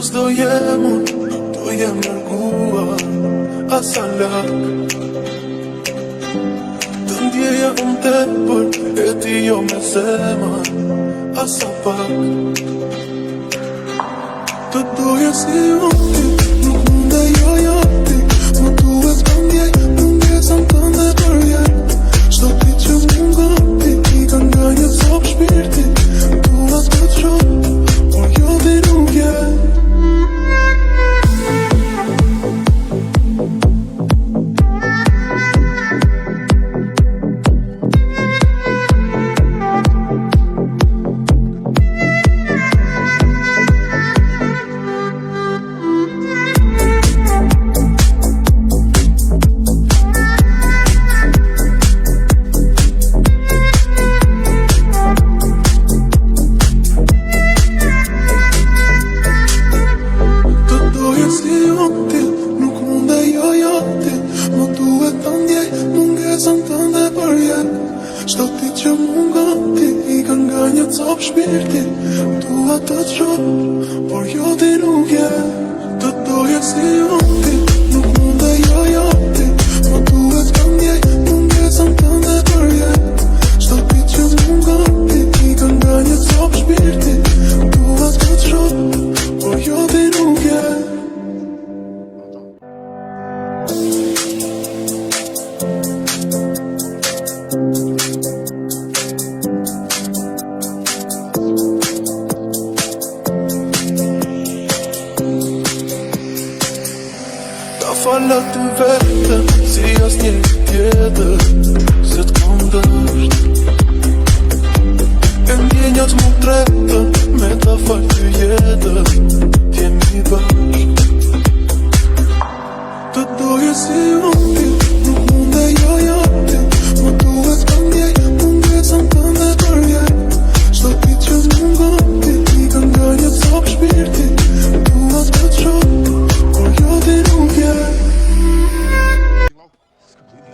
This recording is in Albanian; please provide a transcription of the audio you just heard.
s'do jem unë, do jem nërguar asa lak. Të ndjeja unë tepër, e ti jo me zemër asa pak. Të doja si unë ti, nuk munde jo ti. Më duhet të ndjej, mungesën tënde për jetë. Çdo ti që mungon ti, i ka nga një copë shpirti. Dua të të shoh, por jo ti nuk je. Shpirti, dua të të shoh, por jo ti nuk je. Të doja si unë ti, nuk munde jo ti. Më duhet të ndjej, mungesën tënde për jetë. Çdo ditë që mungon ti, i ka nga një copë shpirti. Dua të të shoh, por jo ti nuk je. Falat të vetëm, si as një tjetër, se t'kom dësht. E ndjenjat mu tretën, me ta fal të jetën, t'jemi bashk. Të doje si